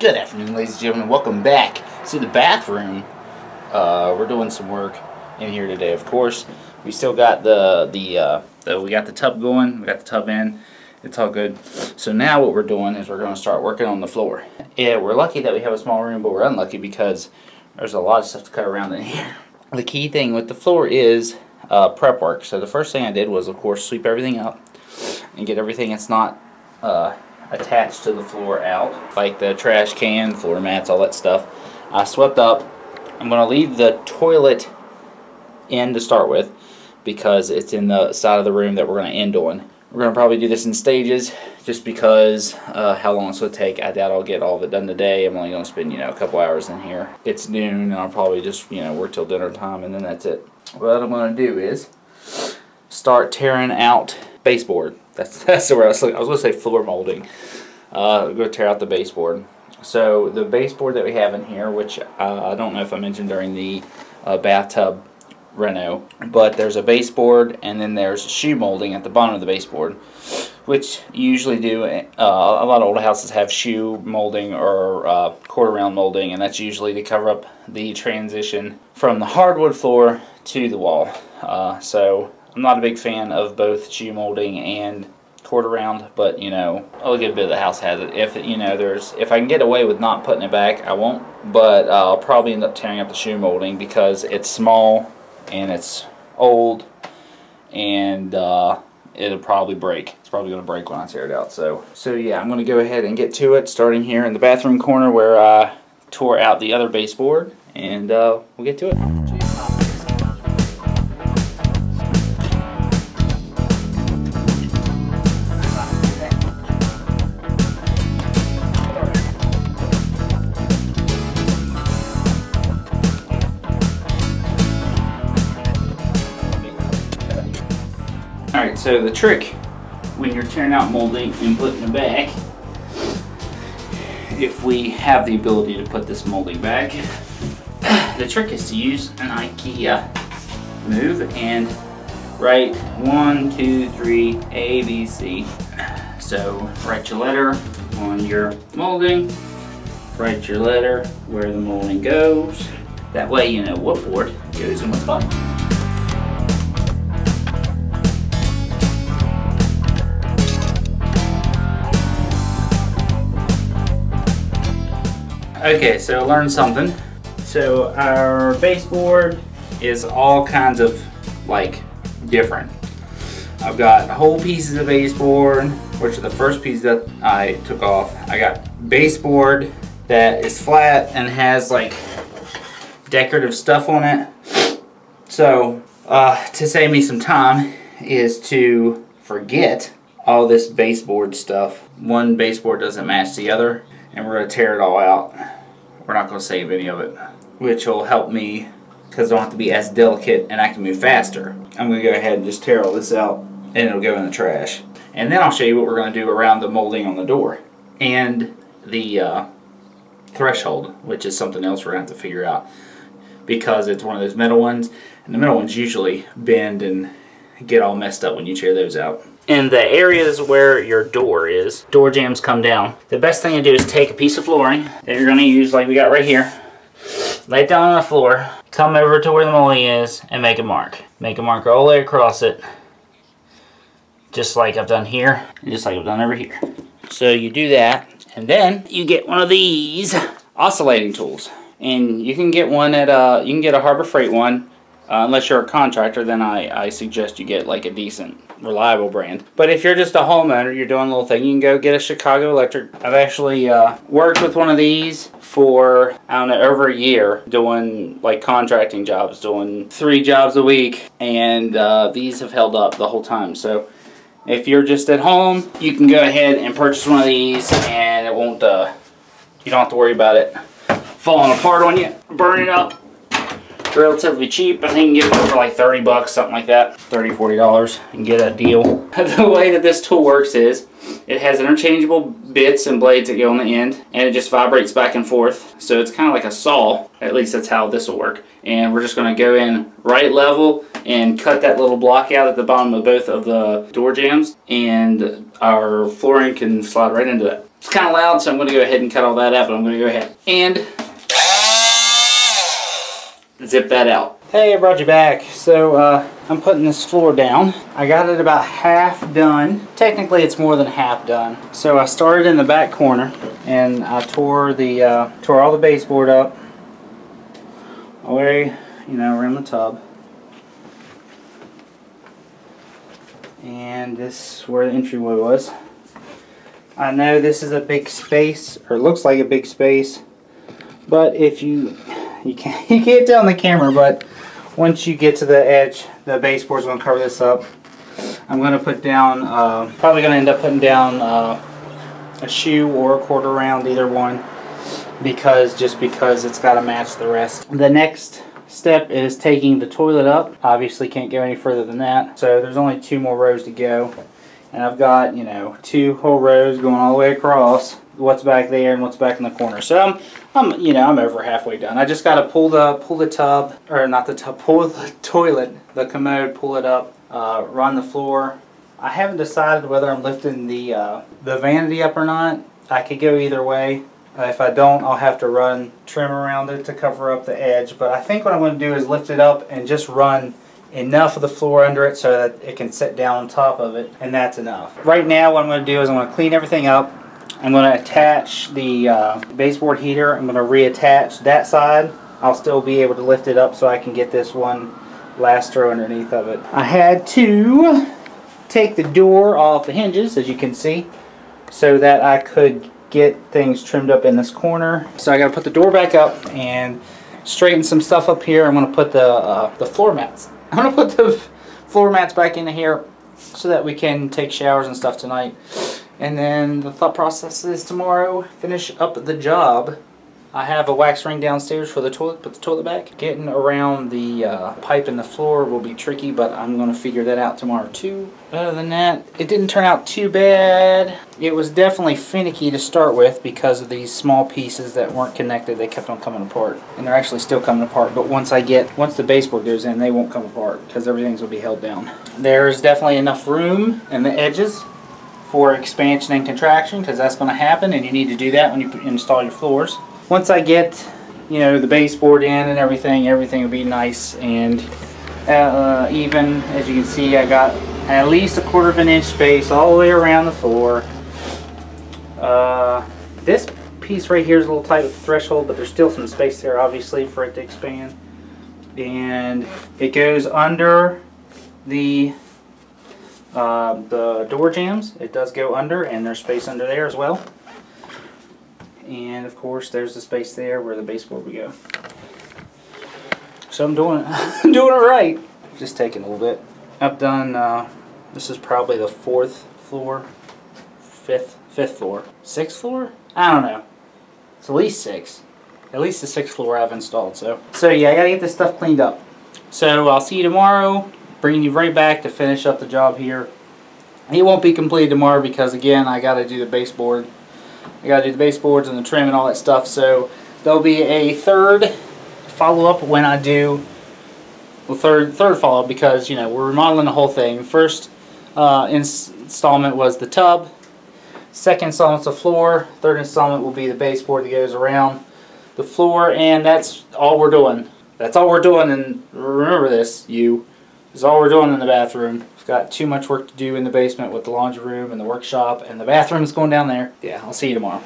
Good afternoon, ladies and gentlemen. Welcome back to the bathroom. We're doing some work in here today. Of course, we still got we got the tub going. We got the tub in. It's all good. So now what we're doing is we're going to start working on the floor. Yeah, we're lucky that we have a small room, but we're unlucky because there's a lot of stuff to cut around in here. The key thing with the floor is prep work. So the first thing I did was, of course, sweep everything up and get everything that's not attached to the floor out, like the trash can, floor mats, all that stuff. I swept up. I'm going to leave the toilet in to start with because it's in the side of the room that we're going to end on. We're going to probably do this in stages just because how long it's going to take. I doubt I'll get all of it done today. I'm only going to spend, a couple hours in here. It's noon and I'll probably just, work till dinner time and then that's it. What I'm going to do is start tearing out baseboard. That's the word I was going to say, floor molding. I'm going to tear out the baseboard. So the baseboard that we have in here, which I don't know if I mentioned during the bathtub reno, but there's a baseboard and then there's shoe molding at the bottom of the baseboard, which you usually do. A lot of old houses have shoe molding or quarter round molding, and that's usually to cover up the transition from the hardwood floor to the wall. So I'm not a big fan of both shoe molding and quarter round, but a good bit of the house has it. If I can get away with not putting it back, I won't, but I'll probably end up tearing up the shoe molding because it's small and it's old and it'll probably break. It's probably going to break when I tear it out. So yeah, I'm going to go ahead and get to it, starting here in the bathroom corner where I tore out the other baseboard, and we'll get to it. Alright, so the trick when you're tearing out molding and putting it back, if we have the ability to put this molding back, the trick is to use an IKEA move and write 1, 2, 3, A, B, C. So write your letter on your molding, write your letter where the molding goes. That way you know what board goes in what spot. Okay, so learn something. So our baseboard is all kinds of different. I've got whole pieces of baseboard, which are the first piece that I took off. I got baseboard that is flat and has decorative stuff on it. So to save me some time is to forget all this baseboard stuff. One baseboard doesn't match the other, and we're going to tear it all out. We're not going to save any of it, which will help me because I don't have to be as delicate and I can move faster. I'm going to go ahead and just tear all this out and it'll go in the trash. And then I'll show you what we're going to do around the molding on the door and the threshold, which is something else we're going to have to figure out because it's one of those metal ones, and the metal ones usually bend and get all messed up when you tear those out. In the areas where your door is, door jambs come down. The best thing to do is take a piece of flooring that you're going to use like we got right here, lay it down on the floor, come over to where the molding is, and make a mark. Make a mark all the way across it, just like I've done here, and just like I've done over here. So you do that, and then you get one of these oscillating tools. And you can get one at you can get a Harbor Freight one. Unless you're a contractor, then I suggest you get a decent, reliable brand. But if you're just a homeowner, you're doing a little thing, you can go get a Chicago Electric. I've actually worked with one of these for, I don't know, over a year, doing contracting jobs, doing 3 jobs a week, and these have held up the whole time. So if you're just at home, you can go ahead and purchase one of these, and it won't, you don't have to worry about it falling apart on you, burning up. Relatively cheap. I think you can get it for like 30 bucks, something like that. $30, $40 and get a deal. The way that this tool works is it has interchangeable bits and blades that go on the end, and it just vibrates back and forth. So it's kind of like a saw. At least that's how this will work. And we're just going to go in right level and cut that little block out at the bottom of both of the door jambs, and our flooring can slide right into that. It's kind of loud, so I'm going to go ahead and cut all that out, but I'm going to go ahead and zip that out. Hey, I brought you back. So I'm putting this floor down. I got it about half done. Technically it's more than half done. So I started in the back corner and I tore all the baseboard up all the way, around the tub. And this is where the entryway was. I know this is a big space, or looks like a big space, but if you can't tell on the camera, but once you get to the edge, the baseboard's going to cover this up. I'm going to put down, probably going to end up putting down a shoe or a quarter round, either one, just because it's got to match the rest. The next step is taking the toilet up. Obviously can't go any further than that. So there's only 2 more rows to go. And I've got, 2 whole rows going all the way across. What's back there and what's back in the corner. So I'm over halfway done. I just got to pull the tub, or not the tub, pull the toilet, the commode, pull it up, run the floor. I haven't decided whether I'm lifting the vanity up or not. I could go either way. If I don't, I'll have to run trim around it to cover up the edge. But I think what I'm going to do is lift it up and just run enough of the floor under it so that it can sit down on top of it, and that's enough. Right now what I'm going to do is I'm going to clean everything up. I'm going to attach the baseboard heater. I'm going to reattach that side. I'll still be able to lift it up so I can get this one last row underneath of it. I had to take the door off the hinges, as you can see, so that I could get things trimmed up in this corner. So I got to put the door back up and straighten some stuff up here. I'm going to put the floor mats. I'm going to put the floor mats back into here so that we can take showers and stuff tonight. And then the thought process is tomorrow, finish up the job. I have a wax ring downstairs for the toilet, put the toilet back. Getting around the pipe in the floor will be tricky, but I'm going to figure that out tomorrow too. Other than that, it didn't turn out too bad. It was definitely finicky to start with because of these small pieces that weren't connected. They kept on coming apart. And they're actually still coming apart, but once the baseboard goes in, they won't come apart because everything's going to be held down. There's definitely enough room in the edges for expansion and contraction, because that's going to happen, and you need to do that when you install your floors. Once I get, the baseboard in and everything will be nice and even. As you can see, I got at least a 1/4 inch space all the way around the floor. This piece right here is a little tight with the threshold, but there's still some space there, obviously, for it to expand. And it goes under the door jambs. It does go under, and there's space under there as well. And of course there's the space there where the baseboard would go. So I'm doing I'm doing it right. Just taking a little bit. I've done this is probably the 4th floor, 5th floor, 6th floor? I don't know. It's at least 6. At least the 6th floor I've installed. So yeah, I gotta get this stuff cleaned up. So I'll see you tomorrow, bringing you right back to finish up the job here. It won't be completed tomorrow because, again, I gotta do the baseboard. I gotta do the baseboards and the trim and all that stuff. So there'll be a 3rd follow-up when I do the third follow-up, because we're remodeling the whole thing. First installment was the tub. 2nd installment's the floor. 3rd installment will be the baseboard that goes around the floor, and that's all we're doing. That's all we're doing, and remember this, this is all we're doing in the bathroom. We've got too much work to do in the basement with the laundry room and the workshop, and the bathroom is going down there. Yeah, I'll see you tomorrow.